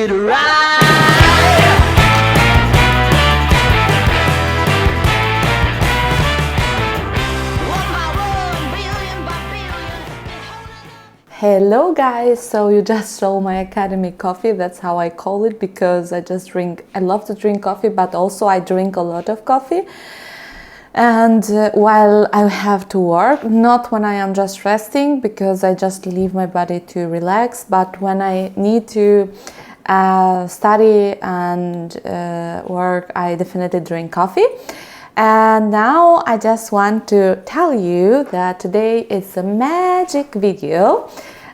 it right. Hello guys, so you just saw my academic coffee. That's how I call it, because I love to drink coffee, but also I drink a lot of coffee. And while I have to work, not when I am just resting, because I just leave my body to relax, but when I need to study and work, I definitely drink coffee. And now I just want to tell you that today is a magic video.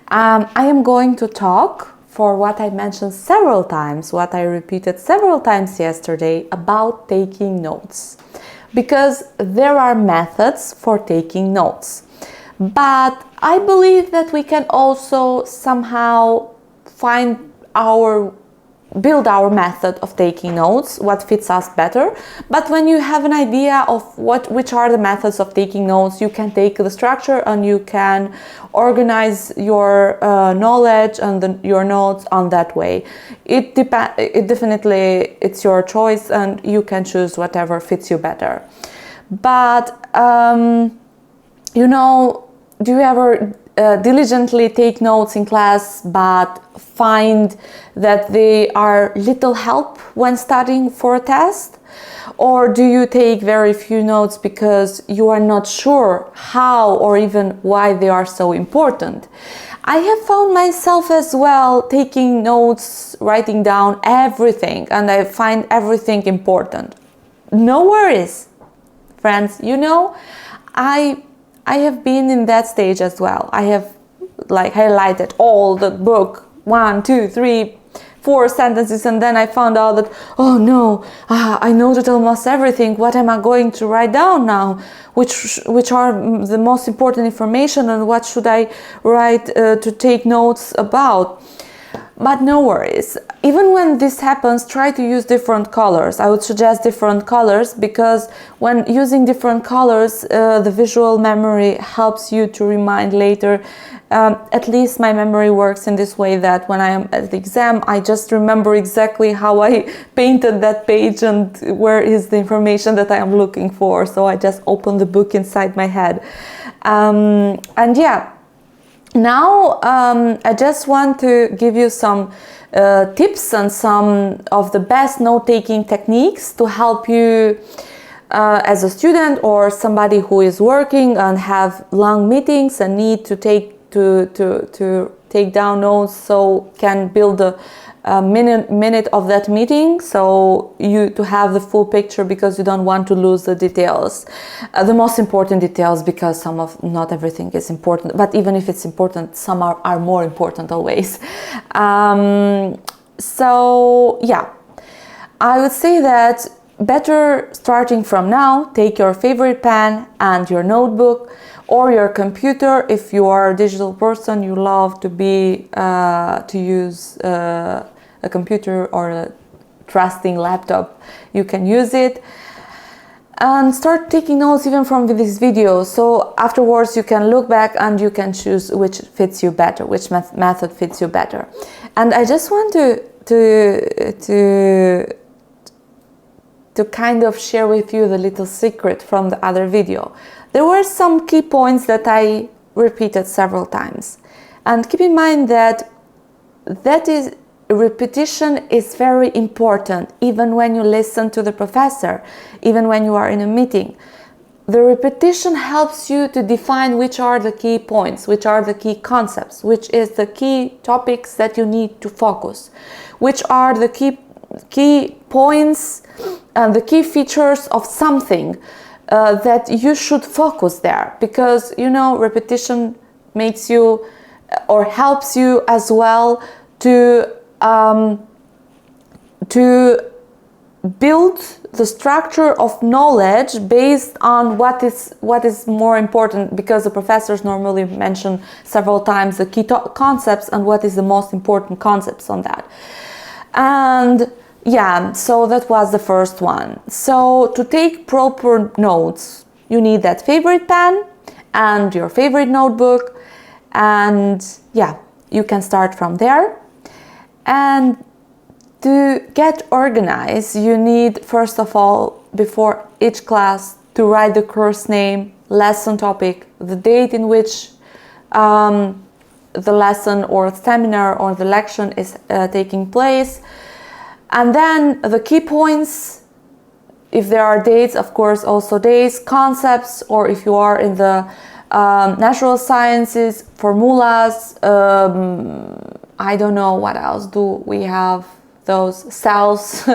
I am going to talk for what I mentioned several times, what I repeated several times yesterday, about taking notes. Because there are methods for taking notes. But I believe that we can also somehow build our method of taking notes, what fits us better. But when you have an idea of which are the methods of taking notes, you can take the structure and you can organize your knowledge and your notes on that way. It definitely, it's your choice and you can choose whatever fits you better. But you know, do you ever diligently take notes in class but find that they are little help when studying for a test? Or do you take very few notes because you are not sure how or even why they are so important? I have found myself as well taking notes, writing down everything, and I find everything important. No worries, friends, you know, I have been in that stage as well. I have highlighted all the book, 1, 2, 3, 4 sentences, and then I found out that, oh no, I noted almost everything. What am I going to write down now? Which are the most important information, and what should I write to take notes about? But no worries. Even when this happens, try to use different colors. I would suggest different colors, because when using different colors, the visual memory helps you to remind later. At least my memory works in this way, that when I am at the exam, I just remember exactly how I painted that page and where is the information that I am looking for. So I just open the book inside my head. And yeah. Now, I just want to give you some tips and some of the best note-taking techniques to help you as a student or somebody who is working and have long meetings and need to take down notes, so can build a minute of that meeting, so you to have the full picture, because you don't want to lose the details, the most important details, because not everything is important, but even if it's important, some are more important always. So yeah, I would say that better starting from now, take your favorite pen and your notebook, or your computer. If you are a digital person, you love to use a computer or a trusting laptop, you can use it. And start taking notes even from this video. So afterwards you can look back and you can choose which fits you better, which method fits you better. And I just want to kind of share with you the little secret from the other video. There were some key points that I repeated several times. And keep in mind that repetition is very important, even when you listen to the professor, even when you are in a meeting. The repetition helps you to define which are the key points, which are the key concepts, which is the key topics that you need to focus, which are the key points and the key features of something that you should focus there. Because, you know, repetition makes you or helps you as well to build the structure of knowledge based on what is more important, because the professors normally mention several times the key concepts and what is the most important concepts on that. And yeah, so that was the first one. So to take proper notes, you need that favorite pen and your favorite notebook, and yeah, you can start from there. And To get organized, you need, first of all, before each class, to write the course name, lesson topic, the date in which the lesson or seminar or the lecture is taking place, and then the key points. If there are dates, of course, also dates, concepts, or if you are in the natural sciences, formulas, I don't know what else do we have, those cells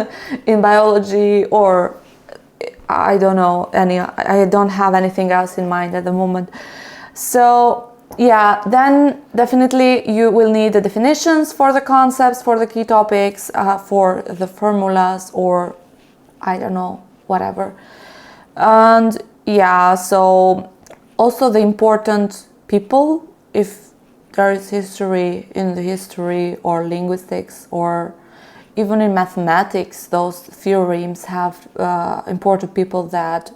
in biology, or I don't know any, I don't have anything else in mind at the moment. So yeah, then definitely you will need the definitions for the concepts, for the key topics, for the formulas, or I don't know, whatever. And yeah, so also the important people, if there is history in the history or linguistics or even in mathematics, those theorems have important people that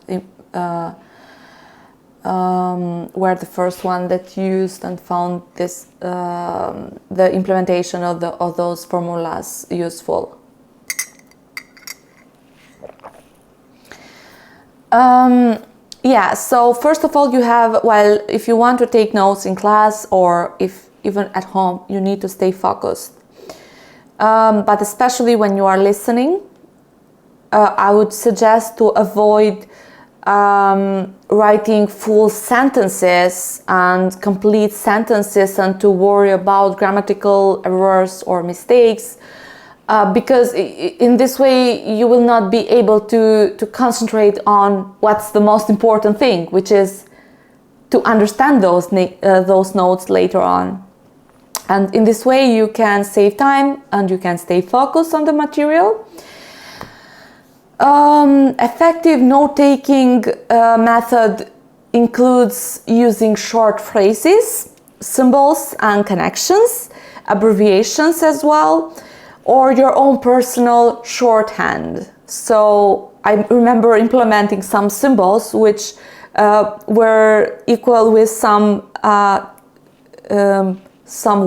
were the first one that used and found this the implementation of those formulas useful. Yeah, so first of all, you have, well, if you want to take notes in class or if even at home, you need to stay focused. But especially when you are listening, I would suggest to avoid writing full sentences and complete sentences and to worry about grammatical errors or mistakes. Because in this way you will not be able to concentrate on what's the most important thing, which is to understand those notes later on. And in this way you can save time and you can stay focused on the material. Effective note-taking method includes using short phrases, symbols and connections, abbreviations as well, or your own personal shorthand. So I remember implementing some symbols which were equal with some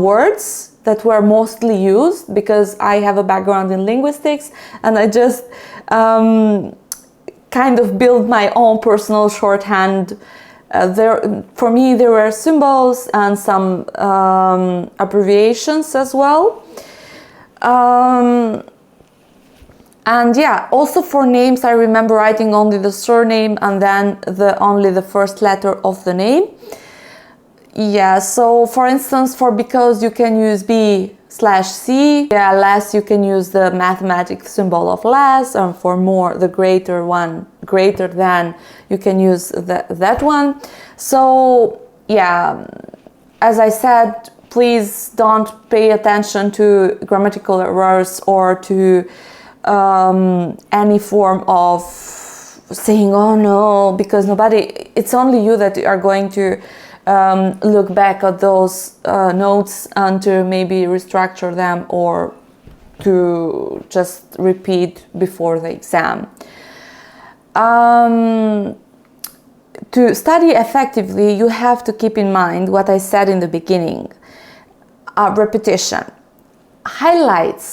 words that were mostly used, because I have a background in linguistics and I just kind of build my own personal shorthand. For me there were symbols and some abbreviations as well. And yeah, also for names I remember writing only the surname and then only the first letter of the name. Yeah, so for instance, for because you can use B/C, yeah, less you can use the mathematic symbol of less, and for more, the greater one, greater than, you can use that one. So yeah, as I said, please don't pay attention to grammatical errors or to any form of saying, oh no, because it's only you that are going to look back at those notes and to maybe restructure them or to just repeat before the exam. To study effectively, you have to keep in mind what I said in the beginning. Repetition. Highlight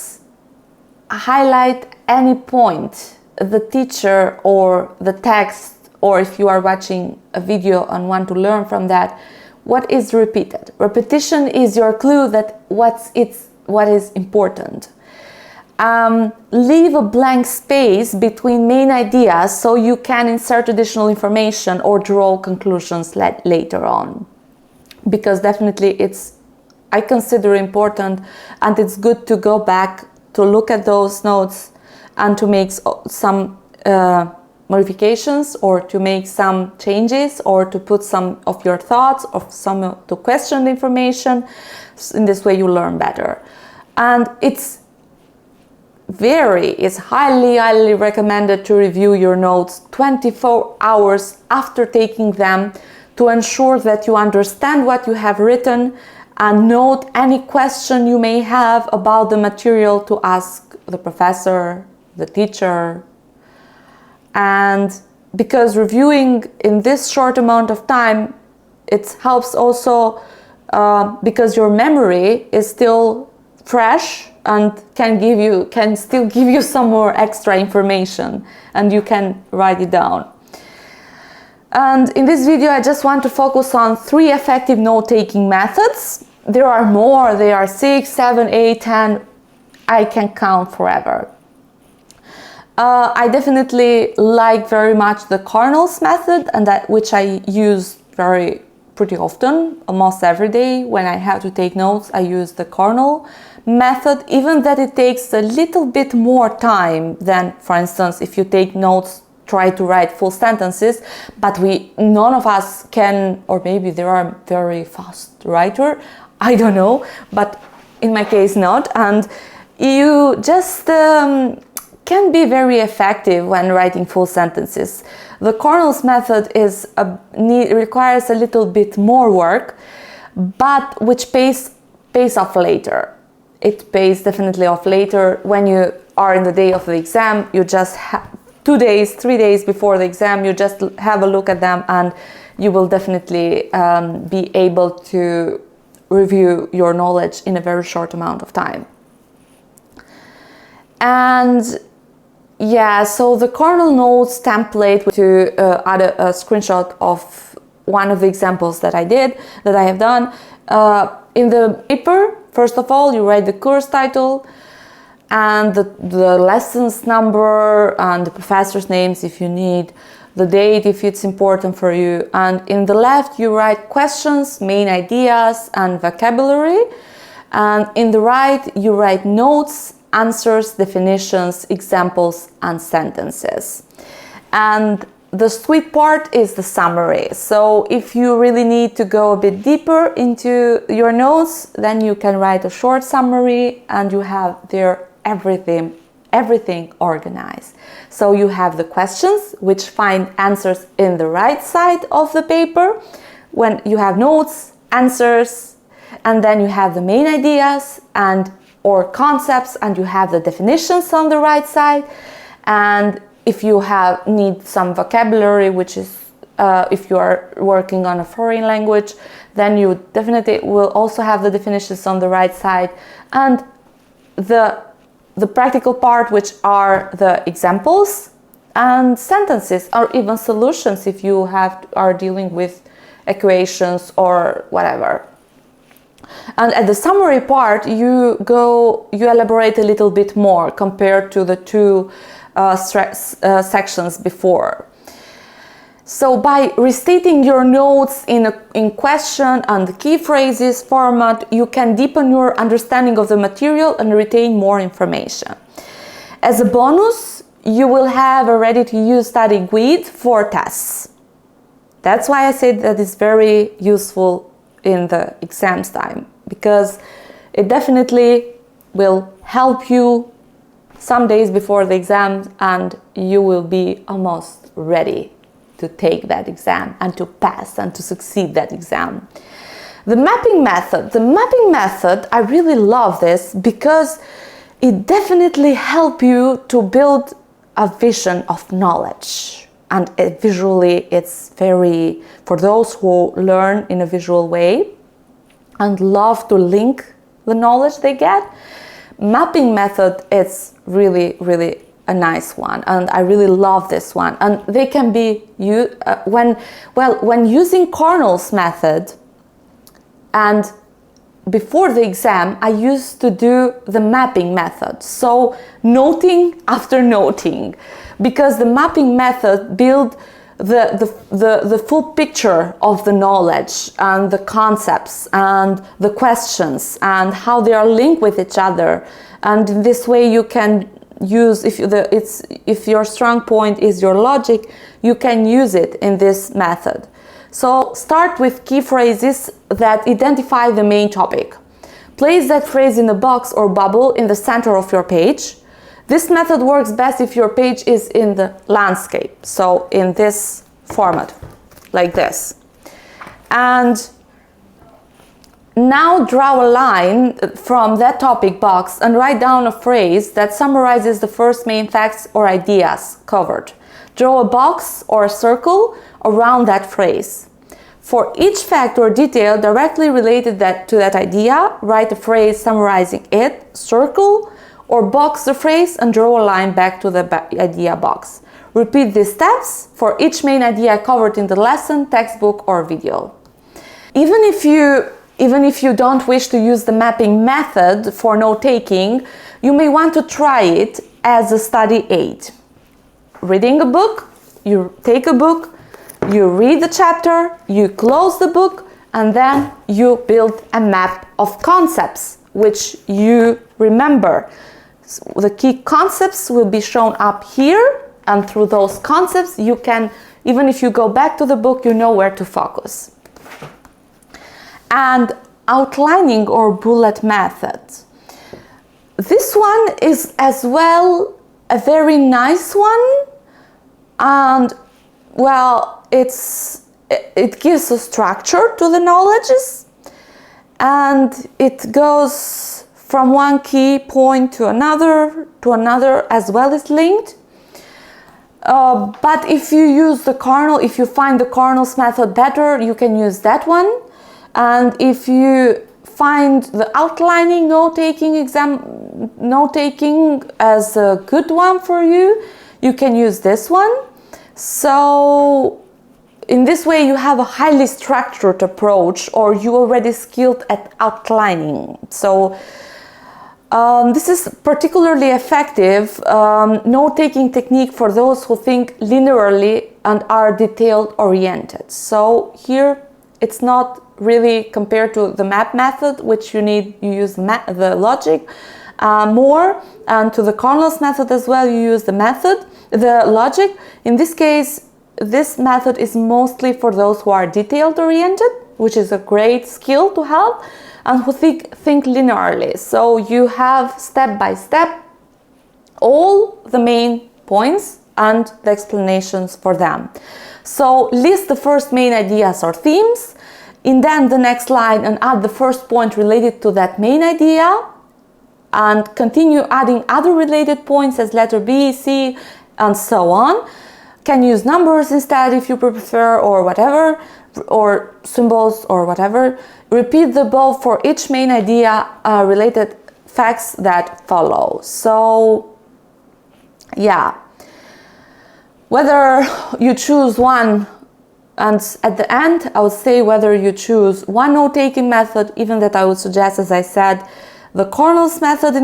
any point the teacher or the text, or if you are watching a video and want to learn from that, what is repeated. Repetition is your clue that what is important. Leave a blank space between main ideas so you can insert additional information or draw conclusions later on. Because definitely I consider important, and it's good to go back to look at those notes and to make some modifications or to make some changes or to put some of your thoughts or to question the information. In this way you learn better. And it's highly recommended to review your notes 24 hours after taking them to ensure that you understand what you have written and note any question you may have about the material to ask the professor, the teacher. And because reviewing in this short amount of time, it helps also because your memory is still fresh and can still give you some more extra information, and you can write it down. And in this video, I just want to focus on 3 effective note-taking methods. There are more, there are 6, 7, 8, 10, I can count forever. I definitely like very much the cornell's method, and which I use pretty often, almost every day. When I have to take notes, I use the cornell method, even that it takes a little bit more time than, for instance, if you take notes, try to write full sentences, but none of us can, or maybe there are very fast writer, I don't know, but in my case not, and you just can be very effective when writing full sentences. The cornell's method requires a little bit more work, but which pays off later. It pays definitely off later. When you are in the day of the exam, you just 2 days, 3 days before the exam, you just have a look at them, and you will definitely be able to review your knowledge in a very short amount of time. And yeah, so the cornell notes template, to add a screenshot of one of the examples that I have done. In the paper, first of all, you write the course title and the lessons number and the professor's names if you need, the date if it's important for you, and in the left you write questions, main ideas and vocabulary, and in the right you write notes, answers, definitions, examples and sentences. And the sweet part is the summary. So if you really need to go a bit deeper into your notes, then you can write a short summary and you have there everything organized. So you have the questions, which find answers in the right side of the paper. When you have notes, answers, and then you have the main ideas or concepts, and you have the definitions on the right side. And if you need some vocabulary, which is if you are working on a foreign language, then you definitely will also have the definitions on the right side, and the practical part, which are the examples and sentences, or even solutions if you are dealing with equations or whatever. And at the summary part, you elaborate a little bit more compared to the 2 sections before. So by restating your notes in question and key phrases format, you can deepen your understanding of the material and retain more information. As a bonus, you will have a ready-to-use study guide for tests. That's why I said that it's very useful in the exams time, because it definitely will help you some days before the exam, and you will be almost ready to take that exam and to pass and to succeed that exam. The mapping method, I really love this because it definitely helps you to build a vision of knowledge. And visually, it's very, for those who learn in a visual way and love to link the knowledge they get, mapping method is really, really a nice one, and I really love this one. And they can be used when using Cornell's method. And before the exam, I used to do the mapping method, so noting after noting, because the mapping method builds the full picture of the knowledge and the concepts and the questions and how they are linked with each other. And in this way you can use, if your strong point is your logic, you can use it in this method. So start with key phrases that identify the main topic. Place that phrase in a box or bubble in the center of your page. This method works best if your page is in the landscape, so in this format, like this. And now draw a line from that topic box and write down a phrase that summarizes the first main facts or ideas covered. Draw a box or a circle around that phrase. For each fact or detail directly related to that idea, write a phrase summarizing it, circle or box the phrase and draw a line back to the idea box. Repeat these steps for each main idea covered in the lesson, textbook or video. Even if you don't wish to use the mapping method for note-taking, you may want to try it as a study aid. Reading a book, you take a book, you read the chapter, you close the book, and then you build a map of concepts which you remember. So the key concepts will be shown up here, and through those concepts you can, even if you go back to the book, you know where to focus. And outlining or bullet method. This one is as well a very nice one, and well, it gives a structure to the knowledges, and it goes from one key point to another as well as linked. But if you use the cornell, if you find the cornell's method better, you can use that one. And if you find the outlining note-taking as a good one for you, you can use this one. So in this way you have a highly structured approach, or you already skilled at outlining. So this is particularly effective note-taking technique for those who think linearly and are detailed oriented. So here it's not really compared to the map method, which you use the logic more, and to the cornell's method as well, you use the logic. In this case, this method is mostly for those who are detailed oriented, which is a great skill to have, and who think linearly. So you have step by step all the main points and the explanations for them. So list the first main ideas or themes, indent the next line and add the first point related to that main idea, and continue adding other related points as letter B, C, and so on. Can use numbers instead if you prefer, or whatever, or symbols or whatever. Repeat the above for each main idea related facts that follow. So yeah, whether you choose one, and at the end I would say whether you choose one note-taking method, even that I would suggest, as I said, the cornell's method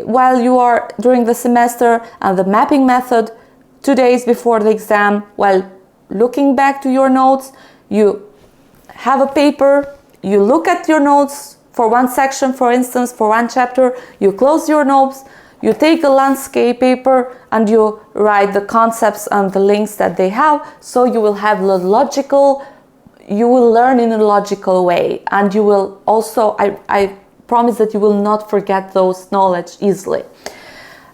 while you are during the semester, and the mapping method 2 days before the exam. While looking back to your notes, you have a paper, you look at your notes for one section, for instance, for one chapter, you close your notes, you take a landscape paper and you write the concepts and the links that they have, so you will have the logical, you will learn in a logical way, and you will also, I promise that you will not forget those knowledge easily.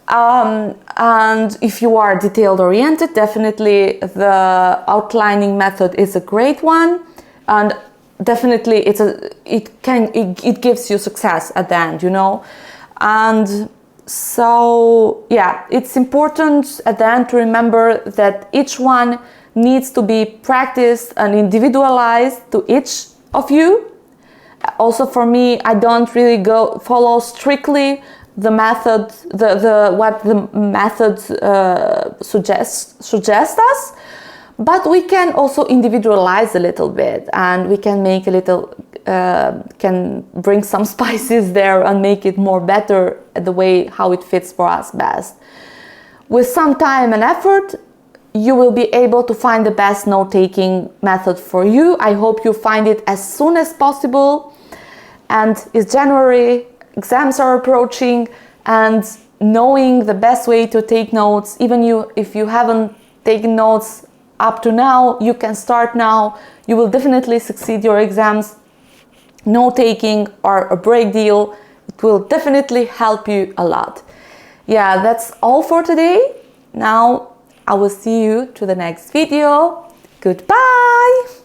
And if you are detailed oriented, definitely the outlining method is a great one, and definitely it gives you success at the end, you know. And so yeah, it's important at the end to remember that each one needs to be practiced and individualized to each of you. Also for me, I don't really follow strictly the method, what the method suggests us, but we can also individualize a little bit, and we can make a little, can bring some spices there and make it more better the way how it fits for us best. With some time and effort, you will be able to find the best note-taking method for you. I hope you find it as soon as possible. And it's January, exams are approaching, and knowing the best way to take notes, even if you haven't taken notes up to now, you can start now. You will definitely succeed your exams. Note-taking are a great deal. It will definitely help you a lot. Yeah, that's all for today. Now I will see you to the next video. Goodbye!